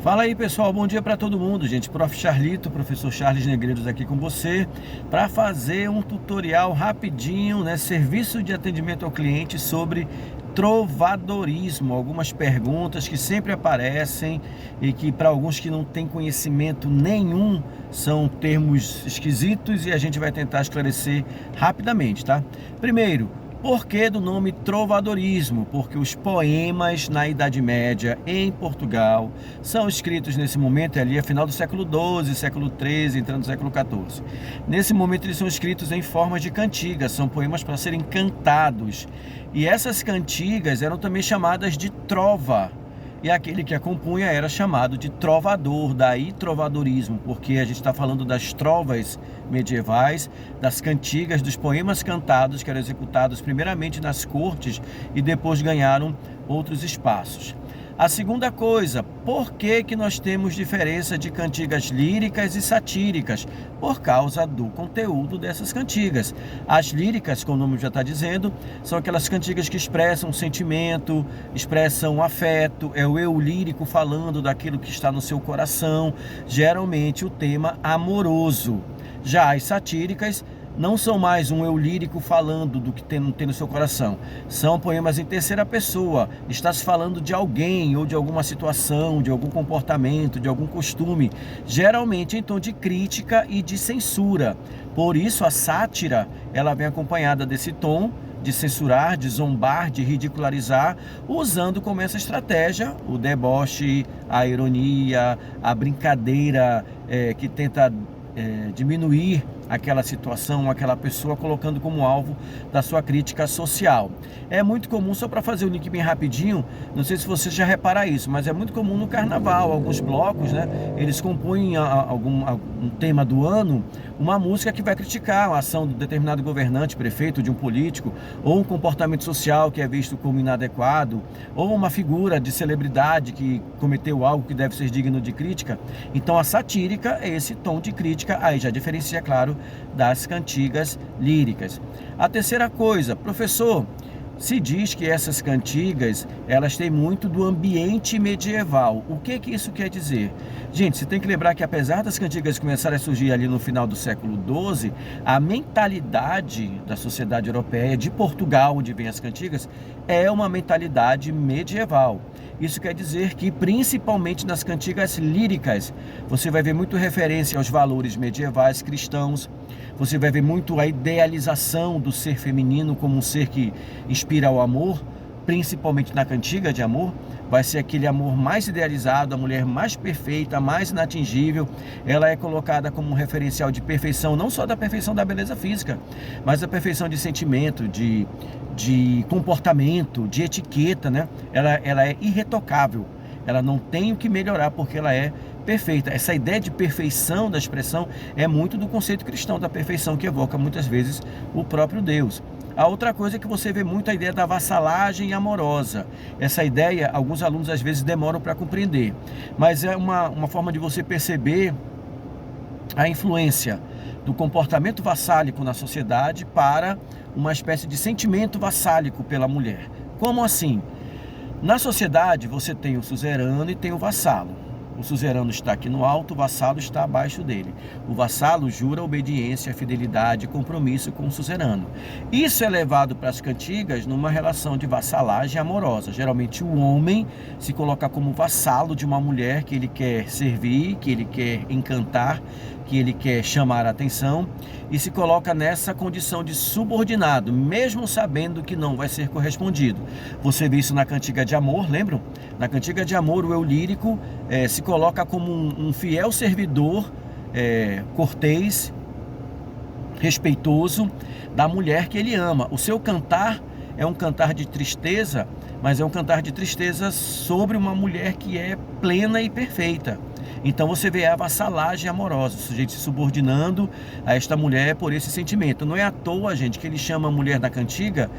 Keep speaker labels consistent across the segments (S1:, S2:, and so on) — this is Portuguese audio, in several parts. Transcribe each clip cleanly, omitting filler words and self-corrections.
S1: Fala aí, pessoal, bom dia para todo mundo, gente. Prof. Charlito, professor Charles Negreiros aqui com você para fazer um tutorial rapidinho, né? Serviço de atendimento ao cliente sobre trovadorismo. Algumas perguntas que sempre aparecem e que para alguns que não têm conhecimento nenhum são termos esquisitos e a gente vai tentar esclarecer rapidamente, tá? Primeiro, por que do nome trovadorismo? Porque os poemas na Idade Média em Portugal são escritos nesse momento ali, a final do século XII, século XIII, entrando no século XIV. Nesse momento eles são escritos em formas de cantigas, são poemas para serem cantados. E essas cantigas eram também chamadas de trova. E aquele que a compunha era chamado de trovador, daí trovadorismo, porque a gente está falando das trovas medievais, das cantigas, dos poemas cantados que eram executados primeiramente nas cortes e depois ganharam outros espaços. A segunda coisa, por que nós temos diferença de cantigas líricas e satíricas? Por causa do conteúdo dessas cantigas. As líricas, como o nome já está dizendo, são aquelas cantigas que expressam sentimento, expressam afeto, é o eu lírico falando daquilo que está no seu coração, geralmente o tema amoroso. Já as satíricas não são mais um eu lírico falando do que tem no seu coração. São poemas em terceira pessoa. Está se falando de alguém ou de alguma situação, de algum comportamento, de algum costume, geralmente em tom de crítica e de censura. Por isso a sátira, ela vem acompanhada desse tom de censurar, de zombar, de ridicularizar, usando como essa estratégia o deboche, a ironia, a brincadeira que tenta diminuir aquela situação, aquela pessoa, colocando como alvo da sua crítica social. É muito comum, só para fazer o link bem rapidinho, não sei se você já repara isso, mas é muito comum no carnaval, alguns blocos, né, eles compõem um tema do ano, uma música que vai criticar a ação de determinado governante, prefeito, de um político, ou um comportamento social que é visto como inadequado, ou uma figura de celebridade que cometeu algo que deve ser digno de crítica. Então a satírica é esse tom de crítica, aí já diferencia, claro, das cantigas líricas. A terceira coisa, professor, se diz que essas cantigas, elas têm muito do ambiente medieval. O que isso quer dizer? Gente, você tem que lembrar que apesar das cantigas começarem a surgir ali no final do século XII, a mentalidade da sociedade europeia, de Portugal, onde vêm as cantigas, é uma mentalidade medieval. Isso quer dizer que, principalmente nas cantigas líricas, você vai ver muito referência aos valores medievais cristãos, você vai ver muito a idealização do ser feminino como um ser que inspira o amor, principalmente na cantiga de amor, vai ser aquele amor mais idealizado, a mulher mais perfeita, mais inatingível. Ela é colocada como um referencial de perfeição, não só da perfeição da beleza física, mas da perfeição de sentimento, de comportamento, de etiqueta, né? Ela é irretocável, ela não tem o que melhorar porque ela é perfeita. Essa ideia de perfeição da expressão é muito do conceito cristão da perfeição, que evoca muitas vezes o próprio Deus. A outra coisa é que você vê muito a ideia da vassalagem amorosa. Essa ideia, alguns alunos às vezes demoram para compreender, mas é uma forma de você perceber a influência do comportamento vassálico na sociedade para uma espécie de sentimento vassálico pela mulher. Como assim? Na sociedade você tem o suzerano e tem o vassalo. O suzerano está aqui no alto, o vassalo está abaixo dele. O vassalo jura obediência, fidelidade e compromisso com o suzerano. Isso é levado para as cantigas numa relação de vassalagem amorosa. Geralmente o homem se coloca como vassalo de uma mulher que ele quer servir, que ele quer encantar, que ele quer chamar a atenção, e se coloca nessa condição de subordinado, mesmo sabendo que não vai ser correspondido. Você vê isso na cantiga de amor, lembram? Na cantiga de amor, o eu lírico se coloca como um fiel servidor, cortês, respeitoso da mulher que ele ama. O seu cantar é um cantar de tristeza, mas é um cantar de tristeza sobre uma mulher que é plena e perfeita. Então você vê a vassalagem amorosa, o sujeito se subordinando a esta mulher por esse sentimento. Não é à toa, gente, que ele chama a mulher da cantiga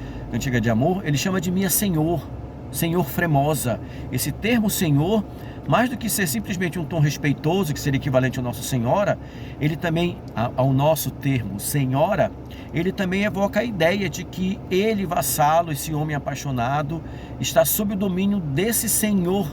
S1: de amor, ele chama de minha senhor, senhor fremosa. Esse termo senhor, mais do que ser simplesmente um tom respeitoso, que seria equivalente ao nosso senhora, ele também, ao nosso termo senhora, ele também evoca a ideia de que ele, vassalo, esse homem apaixonado, está sob o domínio desse senhor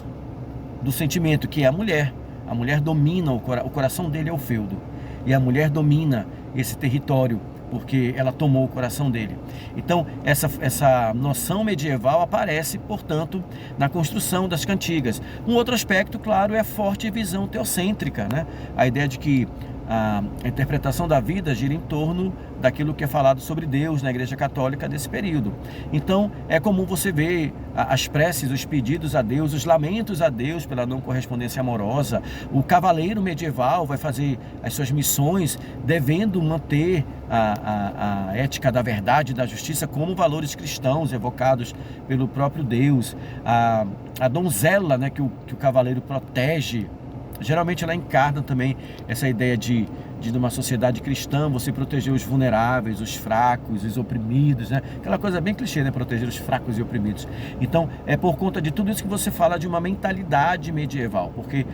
S1: do sentimento, que é a mulher. A mulher domina o coração dele é o feudo. E a mulher domina esse território, porque ela tomou o coração dele. Então, essa noção medieval aparece, portanto, na construção das cantigas. Um outro aspecto, claro, é a forte visão teocêntrica, né? A ideia de que a interpretação da vida gira em torno daquilo que é falado sobre Deus na Igreja Católica desse período. Então, é comum você ver as preces, os pedidos a Deus, os lamentos a Deus pela não correspondência amorosa. O cavaleiro medieval vai fazer as suas missões devendo manter a ética da verdade e da justiça como valores cristãos evocados pelo próprio Deus. A donzela, né, que o cavaleiro protege, geralmente ela encarna também essa ideia de uma sociedade cristã, você proteger os vulneráveis, os fracos, os oprimidos, né? Aquela coisa bem clichê, né? Proteger os fracos e oprimidos. Então, é por conta de tudo isso que você fala de uma mentalidade medieval, porque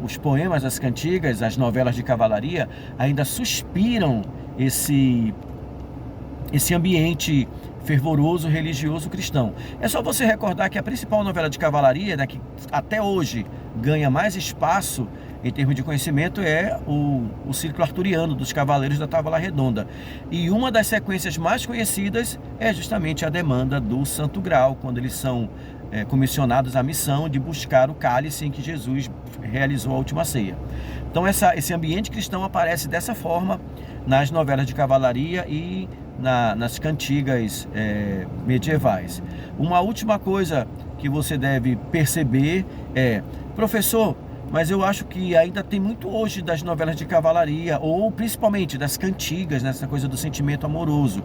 S1: os poemas, as cantigas, as novelas de cavalaria ainda suspiram esse ambiente fervoroso, religioso, cristão. É só você recordar que a principal novela de cavalaria, né, que até hoje ganha mais espaço em termos de conhecimento, é o ciclo arturiano dos Cavaleiros da Távola Redonda. E uma das sequências mais conhecidas é justamente a demanda do Santo Graal, quando eles são comissionados à missão de buscar o cálice em que Jesus realizou a última ceia. Então esse ambiente cristão aparece dessa forma nas novelas de cavalaria e nas cantigas medievais. Uma última coisa que você deve perceber é: professor, mas eu acho que ainda tem muito hoje das novelas de cavalaria, ou principalmente das cantigas, nessa coisa do sentimento amoroso.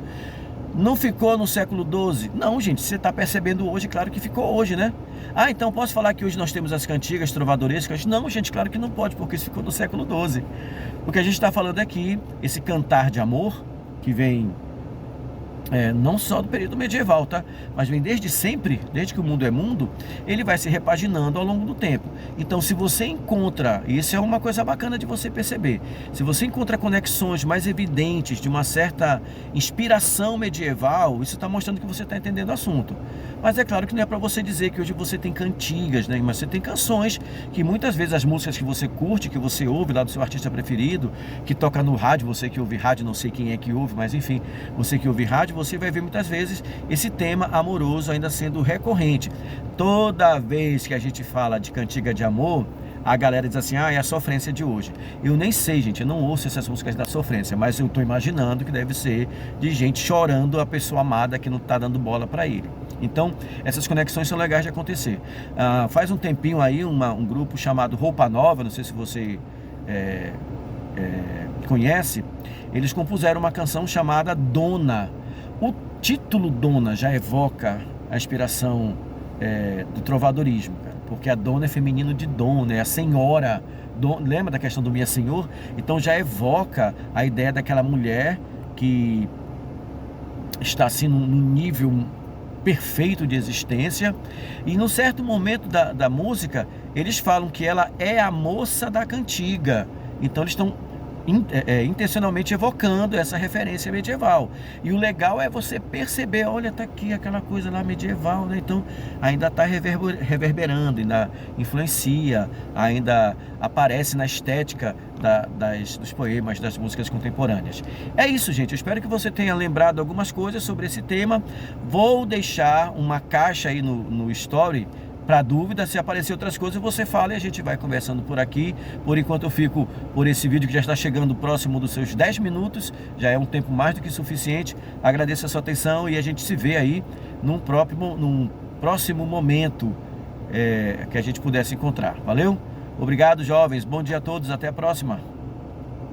S1: Não ficou no século XII? Não, gente, você está percebendo hoje, claro que ficou hoje, né? Ah, então posso falar que hoje nós temos as cantigas trovadorescas? Não, gente, claro que não pode, porque isso ficou no século XII. O que a gente está falando aqui, esse cantar de amor, que vem não só do período medieval, tá? Mas vem desde sempre, desde que o mundo é mundo, ele vai se repaginando ao longo do tempo. Então, se você encontra, e isso é uma coisa bacana de você perceber, se você encontra conexões mais evidentes de uma certa inspiração medieval, isso está mostrando que você está entendendo o assunto. Mas é claro que não é para você dizer que hoje você tem cantigas, né? Mas você tem canções que muitas vezes as músicas que você curte, que você ouve lá do seu artista preferido, que toca no rádio, você que ouve rádio, não sei quem é que ouve, mas enfim, você que ouve rádio, você vai ver muitas vezes esse tema amoroso ainda sendo recorrente. Toda vez que a gente fala de cantiga de amor, a galera diz assim: é a sofrência de hoje. Eu nem sei, gente, eu não ouço essas músicas da sofrência, mas eu estou imaginando que deve ser de gente chorando a pessoa amada que não está dando bola para ele. Então, essas conexões são legais de acontecer. Faz um tempinho aí, um grupo chamado Roupa Nova, não sei se você conhece, eles compuseram uma canção chamada Dona. O título Dona já evoca a inspiração do trovadorismo, cara, porque a dona é feminino de dona, é a senhora. Lembra da questão do minha senhor? Então já evoca a ideia daquela mulher que está assim num nível perfeito de existência, e num certo momento da música eles falam que ela é a moça da cantiga. Então eles estão intencionalmente evocando essa referência medieval. E o legal é você perceber: olha, tá aqui aquela coisa lá medieval, né? Então ainda está reverberando, ainda influencia, ainda aparece na estética dos poemas, das músicas contemporâneas. É isso, gente. Eu espero que você tenha lembrado algumas coisas sobre esse tema. Vou deixar uma caixa aí no story para dúvida. Se aparecer outras coisas, você fala e a gente vai conversando por aqui. Por enquanto eu fico por esse vídeo que já está chegando próximo dos seus 10 minutos, já é um tempo mais do que suficiente. Agradeço a sua atenção e a gente se vê aí num próximo momento que a gente pudesse encontrar. Valeu? Obrigado, jovens. Bom dia a todos. Até a próxima.